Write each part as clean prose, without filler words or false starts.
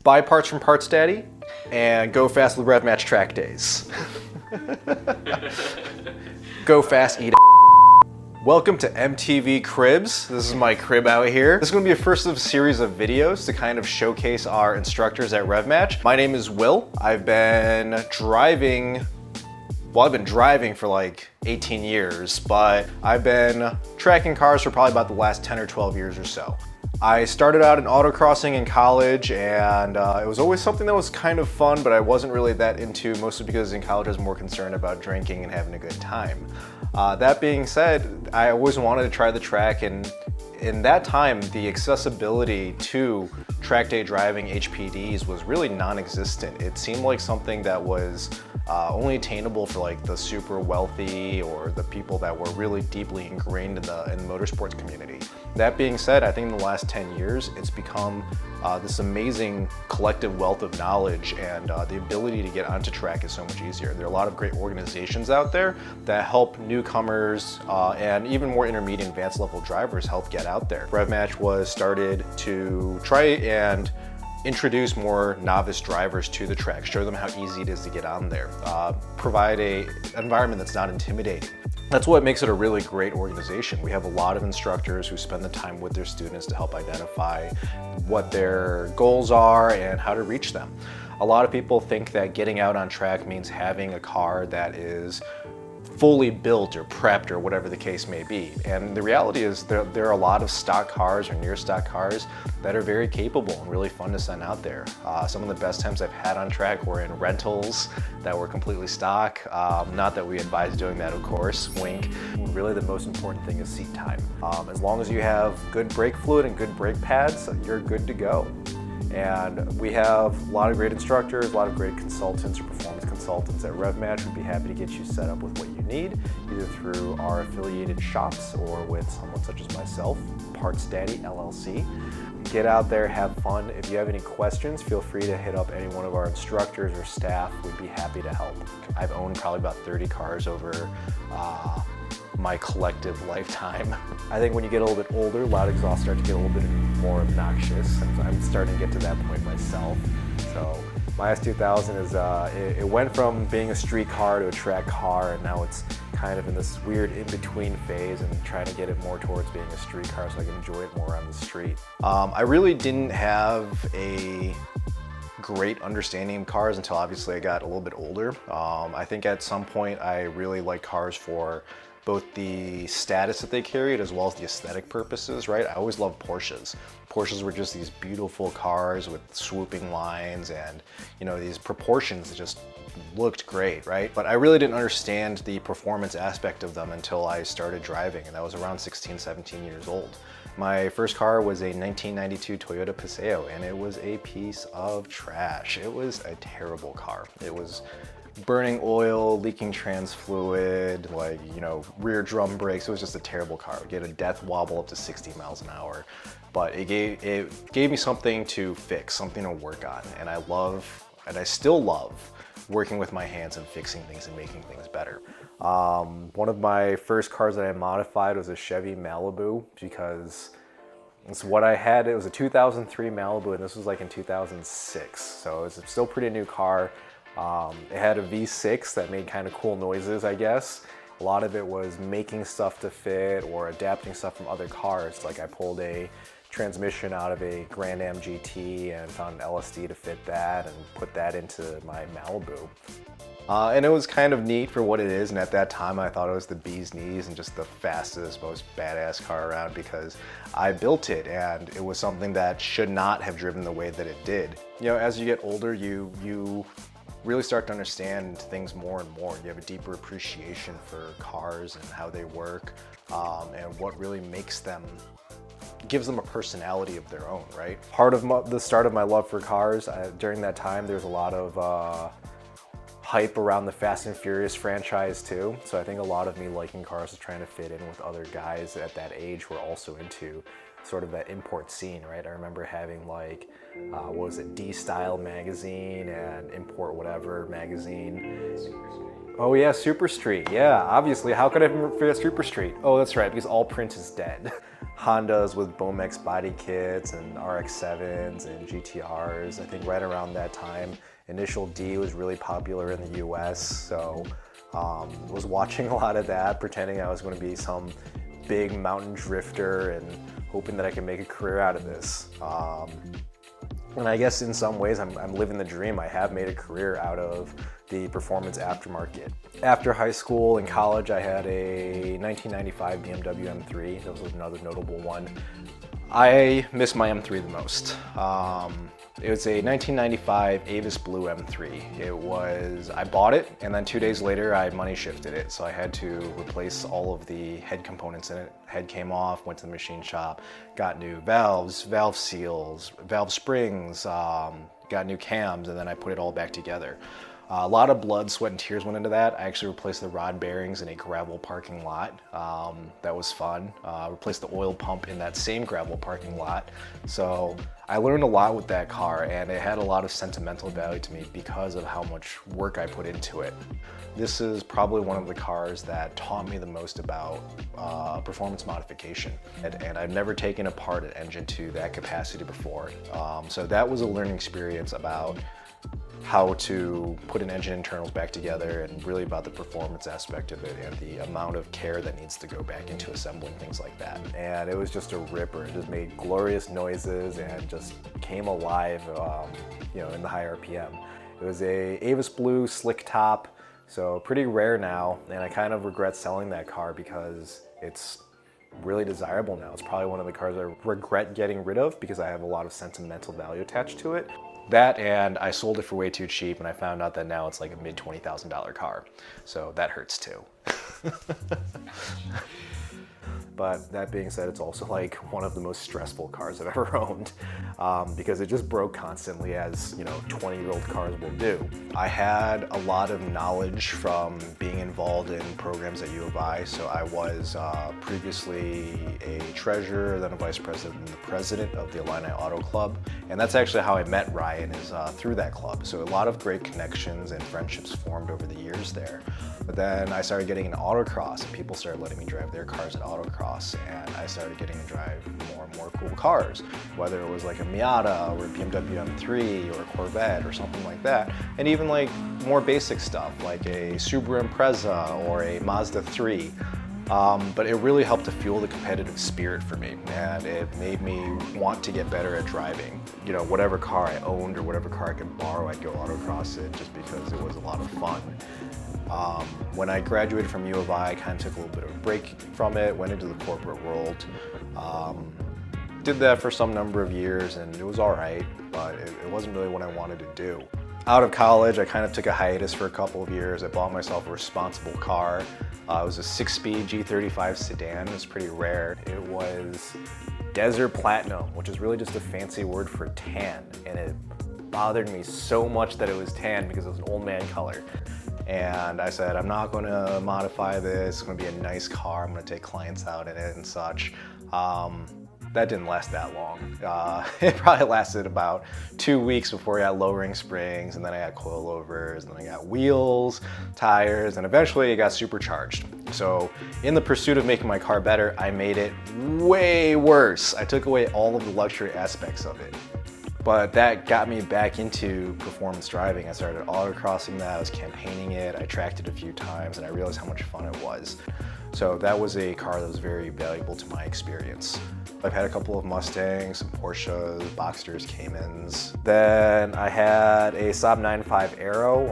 buy parts from Parts Daddy, and go fast with RevMatch Track Days. Go fast, eat Welcome to MTV Cribs. This is my crib out here. This is gonna be a first of a series of videos to kind of showcase our instructors at RevMatch. My name is Will. I've been driving for like 18 years, but I've been tracking cars for probably about the last 10 or 12 years or so. I started out in autocrossing in college, and it was always something that was kind of fun, but I wasn't really that into, mostly because in college I was more concerned about drinking and having a good time. That being said, I always wanted to try the track, and in that time, the accessibility to track day driving HPDs was really non-existent. It seemed like something that was only attainable for like the super wealthy or the people that were really deeply ingrained in the motorsports community. That being said, I think in the last 10 years, it's become this amazing collective wealth of knowledge, and the ability to get onto track is so much easier. There are a lot of great organizations out there that help newcomers and even more intermediate advanced level drivers help get out there. RevMatch was started to try and introduce more novice drivers to the track, show them how easy it is to get on there, provide an environment that's not intimidating. That's what makes it a really great organization. We have a lot of instructors who spend the time with their students to help identify what their goals are and how to reach them. A lot of people think that getting out on track means having a car that is fully built or prepped or whatever the case may be. And the reality is there are a lot of stock cars or near stock cars that are very capable and really fun to send out there. Some of the best times I've had on track were in Rantouls that were completely stock. Not that we advise doing that, of course, wink. Really the most important thing is seat time. As long as you have good brake fluid and good brake pads, you're good to go. And we have a lot of great instructors, a lot of great consultants or performance consultants at RevMatch. We'd be happy to get you set up with what you need, either through our affiliated shops or with someone such as myself, Parts Daddy, LLC. Get out there, have fun. If you have any questions, feel free to hit up any one of our instructors or staff. We'd be happy to help. I've owned probably about 30 cars over my collective lifetime. I think when you get a little bit older, loud exhausts start to get a little bit more obnoxious, and I'm starting to get to that point myself. So my S2000 is, it went from being a street car to a track car, and now it's kind of in this weird in-between phase and trying to get it more towards being a street car so I can enjoy it more on the street. I really didn't have a great understanding of cars until obviously I got a little bit older. I think at some point I really liked cars for both the status that they carried as well as the aesthetic purposes, right? I always loved Porsches. Porsches were just these beautiful cars with swooping lines and, you know, these proportions that just looked great, right? But I really didn't understand the performance aspect of them until I started driving, and that was around 16, 17 years old. My first car was a 1992 Toyota Paseo, and it was a piece of trash. It was a terrible car. It was burning oil, leaking trans fluid, like, you know, rear drum brakes. It was just a terrible car. It gave a death wobble up to 60 miles an hour. But it gave me something to fix, something to work on. And I love, and I still love, working with my hands and fixing things and making things better. One of my first cars that I modified was a Chevy Malibu, because it's what I had. It was a 2003 Malibu, and this was like in 2006. So it's still a pretty new car. It had a V6 that made kind of cool noises, I guess. A lot of it was making stuff to fit or adapting stuff from other cars. Like I pulled a transmission out of a Grand Am GT and found an LSD to fit that and put that into my Malibu. And it was kind of neat for what it is, and at that time I thought it was the bee's knees and just the fastest, most badass car around because I built it, and it was something that should not have driven the way that it did. You know, as you get older, you really start to understand things more and more. You have a deeper appreciation for cars and how they work, and what really makes them, gives them a personality of their own, right? Part of the start of my love for cars, during that time, there's a lot of hype around the Fast and Furious franchise too. So I think a lot of me liking cars is trying to fit in with other guys at that age who are also into sort of that import scene, right? I remember having like, what was it, D-Style magazine and Import Whatever magazine. Oh yeah, Super Street, yeah, obviously, how could I forget Super Street? Oh, that's right, because all print is dead. Hondas with Bomex body kits and RX-7s and GTRs. I think right around that time, Initial D was really popular in the US, so was watching a lot of that, pretending I was going to be some big mountain drifter and hoping that I could make a career out of this. And I guess in some ways I'm living the dream. I have made a career out of the performance aftermarket. After high school and college, I had a 1995 BMW M3. That was another notable one. I miss my M3 the most. It was a 1995 Avis Blue M3. I bought it, and then 2 days later I money shifted it. So I had to replace all of the head components in it. Head came off, went to the machine shop, got new valves, valve seals, valve springs, got new cams, and then I put it all back together. A lot of blood, sweat, and tears went into that. I actually replaced the rod bearings in a gravel parking lot. That was fun. Replaced the oil pump in that same gravel parking lot. So I learned a lot with that car, and it had a lot of sentimental value to me because of how much work I put into it. This is probably one of the cars that taught me the most about performance modification. And I've never taken apart an engine to that capacity before. So that was a learning experience about how to put an engine internals back together and really about the performance aspect of it and the amount of care that needs to go back into assembling things like that. And it was just a ripper. It just made glorious noises and just came alive, in the high RPM. It was a Avis Blue slick top, so pretty rare now, and I kind of regret selling that car because it's really desirable now. It's probably one of the cars I regret getting rid of because I have a lot of sentimental value attached to it. That, and I sold it for way too cheap, and I found out that now it's like a mid $20,000 car. So that hurts too. But that being said, it's also like one of the most stressful cars I've ever owned because it just broke constantly, as 20-year-old cars will do. I had a lot of knowledge from being involved in programs at U of I. So I was previously a treasurer, then a vice president, and the president of the Illini Auto Club. And that's actually how I met Ryan, is through that club. So a lot of great connections and friendships formed over the years there. But then I started getting into autocross, and people started letting me drive their cars at autocross, and I started getting to drive more and more cool cars, whether it was like a Miata or a BMW M3 or a Corvette or something like that, and even like more basic stuff like a Subaru Impreza or a Mazda 3. But it really helped to fuel the competitive spirit for me, and it made me want to get better at driving. Whatever car I owned or whatever car I could borrow, I'd go autocross it just because it was a lot of fun. When I graduated from U of I kind of took a little bit of a break from it, went into the corporate world. Did that for some number of years, and it was all right, but it wasn't really what I wanted to do. Out of college, I kind of took a hiatus for a couple of years. I bought myself a responsible car. It was a 6-speed G35 sedan. It was pretty rare. It was Desert Platinum, which is really just a fancy word for tan, and it bothered me so much that it was tan because it was an old man color. And I said, I'm not going to modify this. It's going to be a nice car. I'm going to take clients out in it and such. That didn't last that long. It probably lasted about 2 weeks before I got lowering springs, and then I got coilovers, and then I got wheels, tires, and eventually it got supercharged. So in the pursuit of making my car better, I made it way worse. I took away all of the luxury aspects of it. But that got me back into performance driving. I started autocrossing that, I was campaigning it, I tracked it a few times, and I realized how much fun it was. So that was a car that was very valuable to my experience. I've had a couple of Mustangs, some Porsches, Boxsters, Caymans. Then I had a Saab 9.5 Aero.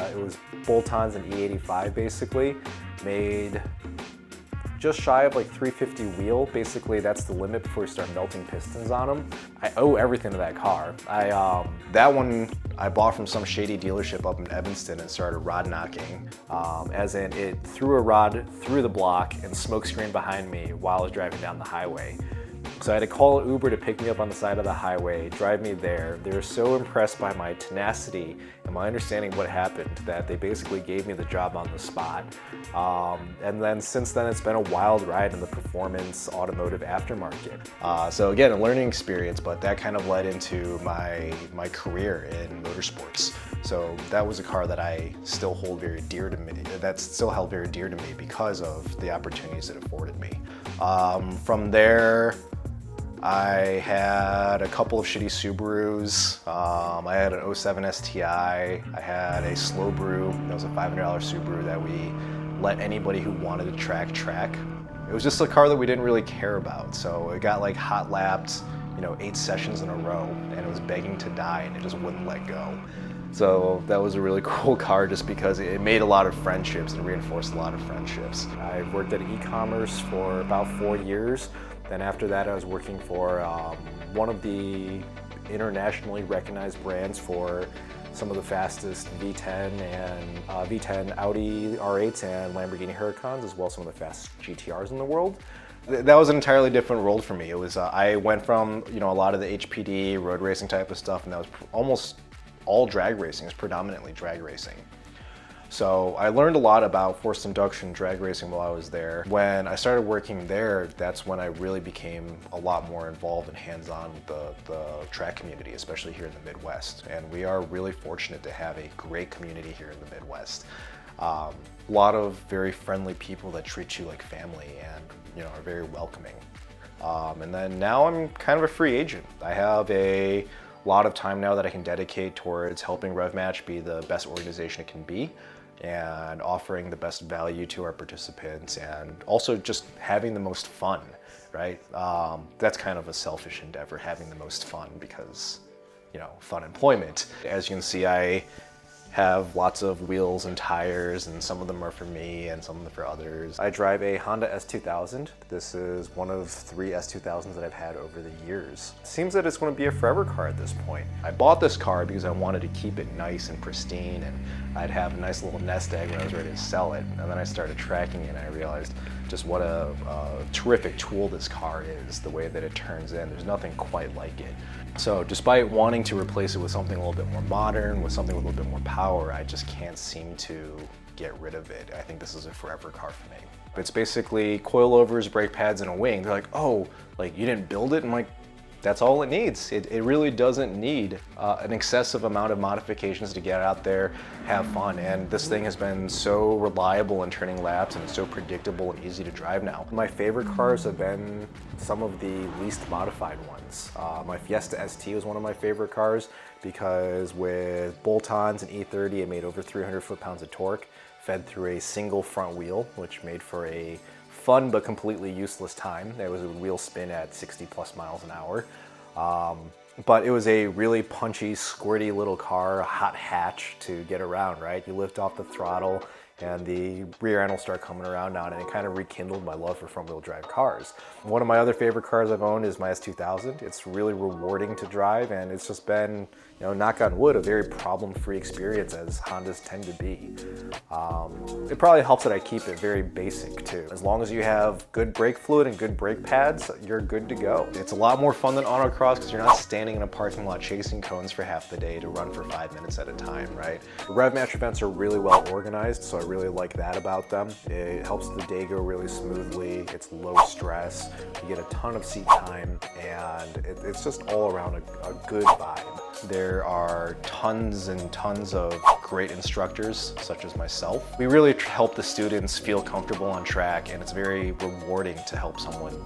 It was bolt-ons and E85 basically. Made just shy of like 350 wheel. Basically, that's the limit before you start melting pistons on them. I owe everything to that car. That one I bought from some shady dealership up in Evanston and started rod knocking. As in, it threw a rod through the block and smoke screen behind me while I was driving down the highway. So I had to call an Uber to pick me up on the side of the highway, drive me there. They were so impressed by my tenacity and my understanding of what happened that they basically gave me the job on the spot. And then since then, it's been a wild ride in the performance automotive aftermarket. So again, a learning experience, but that kind of led into my career in motorsports. So that was a car that I still hold very dear to me, that's still held very dear to me because of the opportunities it afforded me. From there, I had a couple of shitty Subarus. I had an '07 STI. I had a Slow Brew. That was a $500 Subaru that we let anybody who wanted to track. It was just a car that we didn't really care about. So it got like hot lapped, 8 sessions in a row, and it was begging to die, and it just wouldn't let go. So that was a really cool car just because it made a lot of friendships and reinforced a lot of friendships. I worked at e-commerce for about 4 years. Then after that, I was working for one of the internationally recognized brands for some of the fastest V10 and V10 Audi R8s and Lamborghini Huracans, as well as some of the fastest GTRs in the world. That was an entirely different world for me. It was I went from a lot of the HPD road racing type of stuff, and that was almost all drag racing. It's predominantly drag racing. So I learned a lot about forced induction drag racing while I was there. When I started working there, that's when I really became a lot more involved and hands-on with the track community, especially here in the Midwest. And we are really fortunate to have a great community here in the Midwest. A lot of very friendly people that treat you like family and are very welcoming. And then now I'm kind of a free agent. I have a lot of time now that I can dedicate towards helping RevMatch be the best organization it can be, and offering the best value to our participants, and also just having the most fun, right? That's kind of a selfish endeavor, having the most fun, because, fun employment. As you can see, I have lots of wheels and tires, and some of them are for me and some of them for others. I drive a Honda S2000. This is one of 3 S2000s that I've had over the years. It seems that it's going to be a forever car at this point. I bought this car because I wanted to keep it nice and pristine, and I'd have a nice little nest egg when I was ready to sell it. And then I started tracking it, and I realized just what a terrific tool this car is, the way that it turns in. There's nothing quite like it. So despite wanting to replace it with something a little bit more modern, with something with a little bit more power, I just can't seem to get rid of it. I think this is a forever car for me. It's basically coilovers, brake pads, and a wing. They're like, oh, like you didn't build it? I'm like, that's all it needs. It really doesn't need an excessive amount of modifications to get out there, have fun. And this thing has been so reliable in turning laps, and it's so predictable and easy to drive now. My favorite cars have been some of the least modified ones. My Fiesta ST was one of my favorite cars because with bolt-ons and E30, it made over 300 foot-pounds of torque, fed through a single front wheel, which made for a fun but completely useless time. There was a wheel spin at 60 plus miles an hour. But it was a really punchy, squirty little car, a hot hatch to get around, right? You lift off the throttle and the rear end will start coming around now, and it kind of rekindled my love for front-wheel drive cars. One of my other favorite cars I've owned is my S2000. It's really rewarding to drive, and it's just been, knock on wood, a very problem-free experience, as Hondas tend to be. It probably helps that I keep it very basic too. As long as you have good brake fluid and good brake pads, you're good to go. It's a lot more fun than autocross because you're not standing in a parking lot chasing cones for half the day to run for 5 minutes at a time, right? The RevMatch events are really well organized, so I really like that about them. It helps the day go really smoothly. It's low stress. You get a ton of seat time, and it's just all around a good vibe. There are tons and tons of great instructors, such as myself. We really help the students feel comfortable on track, and it's very rewarding to help someone,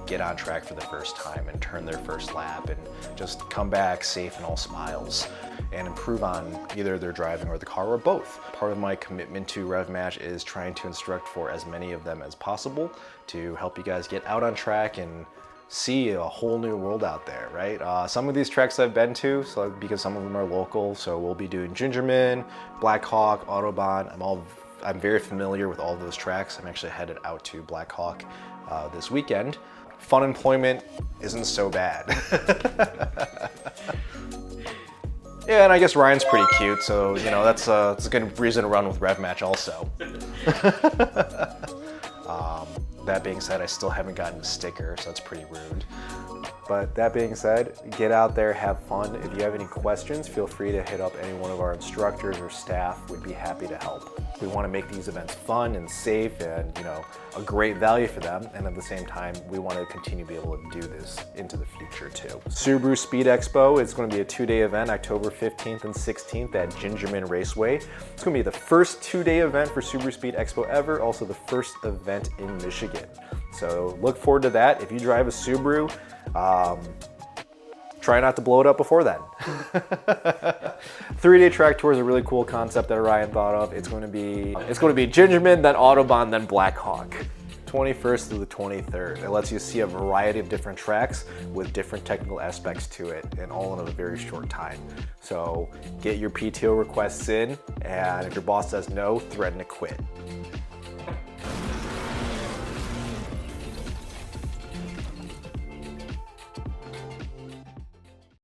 get on track for the first time and turn their first lap and just come back safe and all smiles and improve on either their driving or the car or both. Part of my commitment to RevMatch is trying to instruct for as many of them as possible to help you guys get out on track and see a whole new world out there, right? Some of these tracks I've been to, so because some of them are local, so we'll be doing Gingerman, Black Hawk, Autobahn. I'm very familiar with all of those tracks. I'm actually headed out to Black Hawk this weekend. Fun employment isn't so bad. Yeah, and I guess Ryan's pretty cute, so that's a good reason to run with RevMatch also. That being said, I still haven't gotten a sticker, so that's pretty rude. But that being said, get out there, have fun. If you have any questions, feel free to hit up any one of our instructors or staff. We'd be happy to help. We want to make these events fun and safe and, you know, a great value for them. And at the same time, we want to continue to be able to do this into the future too. Subaru Speed Expo is going to be a 2-day event, October 15th and 16th at Gingerman Raceway. It's going to be the first 2-day event for Subaru Speed Expo ever, also the first event in Michigan. So look forward to that. If you drive a Subaru, try not to blow it up before then. 3-day track tour is a really cool concept that Ryan thought of. It's going to be Gingerman, then Autobahn, then Black Hawk. 21st through the 23rd. It lets you see a variety of different tracks with different technical aspects to it, and all in a very short time. So get your PTO requests in, and if your boss says no, threaten to quit.